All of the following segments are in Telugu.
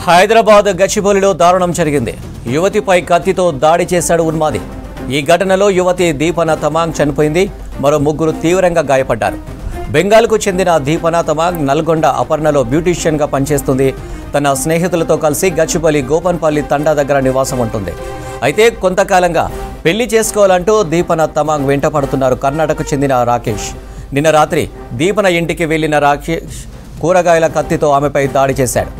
హైదరాబాద్ గచ్చిబౌలిలో దారుణం జరిగింది. యువతిపై కత్తితో దాడి చేశాడు ఉన్మాది. ఈ ఘటనలో యువతి దీపన తమాంగ్ చనిపోయింది. మరో ముగ్గురు తీవ్రంగా గాయపడ్డారు. బెంగాల్కు చెందిన దీపన తమాంగ్ నల్గొండ అపర్ణలో బ్యూటీషియన్గా పనిచేస్తుంది. తన స్నేహితులతో కలిసి గచ్చిబౌలి గోపన్పల్లి తండా దగ్గర నివాసం ఉంటుంది. అయితే కొంతకాలంగా పెళ్లి చేసుకోవాలంటూ దీపన తమాంగ్ వెంట పడుతున్నారు కర్ణాటకకు చెందిన రాకేష్. నిన్న రాత్రి దీపన ఇంటికి వెళ్లిన రాకేష్ కూరగాయల కత్తితో ఆమెపై దాడి చేశాడు.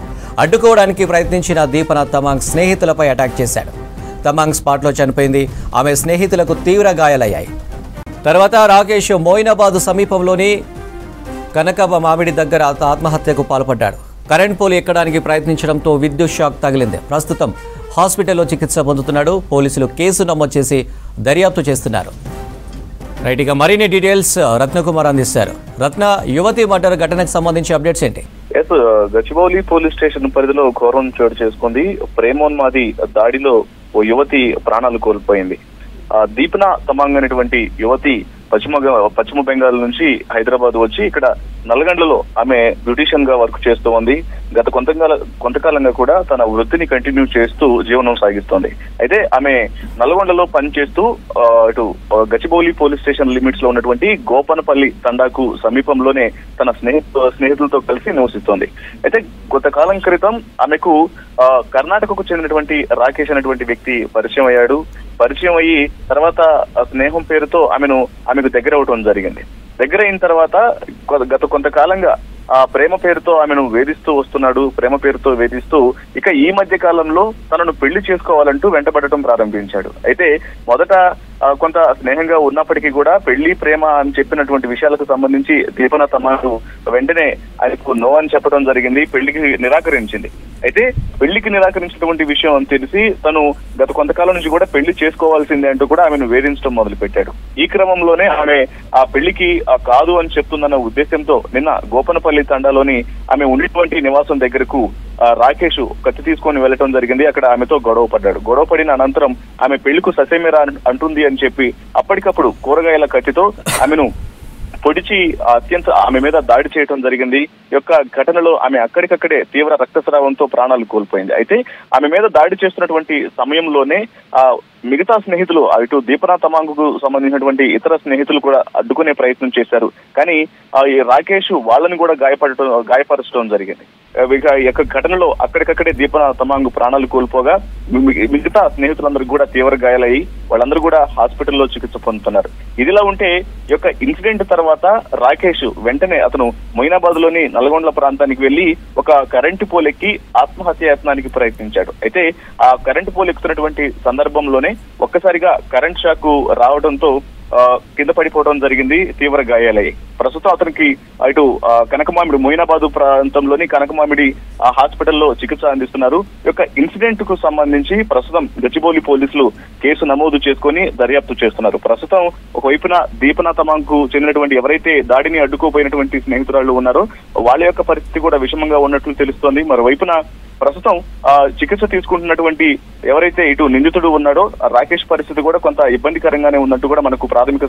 అడ్డుకోవడానికి ప్రయత్నించిన దీపన తమాంగ్ స్నేహితులపై అటాక్ చేశాడు. తమాంగ్ స్పాట్లో చనిపోయింది. ఆమె స్నేహితులకు తీవ్ర గాయాలయ్యాయి. తర్వాత రాకేష్ మోయినాబాద్ సమీపంలోని కనకవ మామిడి దగ్గర ఆత్మహత్యకు పాల్పడ్డాడు. కరెంట్ పోల్ ఎక్కడానికి ప్రయత్నించడంతో విద్యుత్ షాక్ తగిలింది. ప్రస్తుతం హాస్పిటల్లో చికిత్స పొందుతున్నాడు. పోలీసులు కేసు నమోదు చేసి దర్యాప్తు చేస్తున్నారు. రైట్, ఇక మరిన్ని డీటెయిల్స్ రత్నకుమార్ అందిస్తారు. రత్న, యువతి మర్డర్ ఘటనకు సంబంధించి అప్డేట్స్ ఏంటి? గచ్చిబౌలి పోలీస్ స్టేషన్ పరిధిలో ఘోరం చోటు చేసుకుంది. ప్రేమోన్మాది దాడిలో ఓ యువతి ప్రాణాలు కోల్పోయింది. దీపన తమాంగ్ అనేటువంటి యువతి పశ్చిమ బెంగాల్ నుంచి హైదరాబాద్ వచ్చి ఇక్కడ నల్గొండలో ఆమె బ్యూటీషియన్ గా వర్క్ చేస్తూ ఉంది. గత కొంతకాలంగా కూడా తన వృత్తిని కంటిన్యూ చేస్తూ జీవనం సాగిస్తోంది. అయితే ఆమె నల్గొండలో పనిచేస్తూ ఇటు గచ్చిబౌలి పోలీస్ స్టేషన్ లిమిట్స్ లో ఉన్నటువంటి గోపనపల్లి తండాకు సమీపంలోనే తన స్నేహితులతో కలిసి నివసిస్తోంది. అయితే కొంతకాలం క్రితం ఆమెకు కర్ణాటకకు చెందినటువంటి రాకేష్ అనేటువంటి వ్యక్తి పరిచయం అయ్యి తర్వాత స్నేహం పేరుతో ఆమెకు దగ్గర అవటం జరిగింది. దగ్గర అయిన తర్వాత గత కొంతకాలంగా ఆ ప్రేమ పేరుతో ఆమెను వేధిస్తూ వస్తున్నాడు. ప్రేమ పేరుతో వేధిస్తూ ఇక ఈ మధ్య కాలంలో తనను పెళ్లి చేసుకోవాలంటూ వెంటబడటం ప్రారంభించాడు. అయితే మొదట కొంత స్నేహంగా ఉన్నప్పటికీ కూడా పెళ్లి ప్రేమ అని చెప్పినటువంటి విషయాలకు సంబంధించి దీపన తమాంగ్ వెంటనే ఆయనకు నో అని చెప్పడం జరిగింది. పెళ్లికి నిరాకరించింది. అయితే పెళ్లికి నిరాకరించినటువంటి విషయం తెలిసి తను గత కొంతకాలం నుంచి కూడా పెళ్లి చేసుకోవాల్సిందే అంటూ కూడా ఆమెను వేధించడం మొదలు పెట్టాడు. ఈ క్రమంలోనే ఆమె ఆ పెళ్లికి కాదు అని చెప్తుందన్న ఉద్దేశంతో నిన్న గోపనపల్లి తండాలోని ఆమె ఉన్నటువంటి నివాసం దగ్గరకు రాకేష్ కత్తి తీసుకొని వెళ్లటం జరిగింది. అక్కడ ఆమెతో గొడవ పడిన అనంతరం ఆమె పెళ్లికు ససేమిరా అంటుంది అని చెప్పి అప్పటికప్పుడు కూరగాయల కత్తితో ఆమెను పొడిచి అత్యంత ఆమె మీద దాడి చేయడం జరిగింది. యొక్క ఘటనలో ఆమె అక్కడికక్కడే తీవ్ర రక్తస్రావంతో ప్రాణాలు కోల్పోయింది. అయితే ఆమె మీద దాడి చేస్తున్నటువంటి సమయంలోనే మిగతా స్నేహితులు ఇటు దీపన తమాంగ్కు సంబంధించినటువంటి ఇతర స్నేహితులు కూడా అడ్డుకునే ప్రయత్నం చేశారు. కానీ ఈ రాకేష్ వాళ్ళని కూడా గాయపరచడం జరిగింది. ఇక యొక్క ఘటనలో అక్కడికక్కడే దీపన తమాంగ్ ప్రాణాలు కోల్పోగా మిగతా స్నేహితులందరూ కూడా తీవ్ర గాయాలయ్యి వాళ్ళందరూ కూడా హాస్పిటల్లో చికిత్స పొందుతున్నారు. ఇదిలా ఉంటే ఈ యొక్క ఇన్సిడెంట్ తర్వాత రాకేష్ వెంటనే అతను మొయినాబాద్ లోని నల్గొండ ప్రాంతానికి వెళ్లి ఒక కరెంటు పోల్ ఎక్కి ఆత్మహత్య యత్నానికి ప్రయత్నించాడు. అయితే ఆ కరెంటు పోల్ ఎక్కుతున్నటువంటి సందర్భంలోనే ఒక్కసారిగా కరెంట్ షాక్ రావడంతో కింద పడిపోవడం జరిగింది. తీవ్ర గాయాలయ్యాయి. ప్రస్తుతం అతనికి ఇటు కనకమామిడి మొయినాబాద్ ప్రాంతంలోని కనకమామిడి హాస్పిటల్లో చికిత్స అందిస్తున్నారు. ఈ యొక్క ఇన్సిడెంట్ కు సంబంధించి ప్రస్తుతం గచ్చిబౌలి పోలీసులు కేసు నమోదు చేసుకుని దర్యాప్తు చేస్తున్నారు. ప్రస్తుతం ఒకవైపున దీపన తమాంగ్ కు చెందినటువంటి ఎవరైతే దాడిని అడ్డుకోపోయినటువంటి స్నేహితురాళ్లు ఉన్నారో వాళ్ళ యొక్క పరిస్థితి కూడా విషమంగా ఉన్నట్లు తెలుస్తోంది. మరోవైపున ప్రస్తుతం చికిత్స తీసుకుంటున్నటువంటి ఎవరైతే ఇటు నిందితుడు ఉన్నాడో రాకేష్ పరిస్థితి కూడా కొంత ఇబ్బందికరంగానే ఉన్నట్టు కూడా మనకు ప్రాథమిక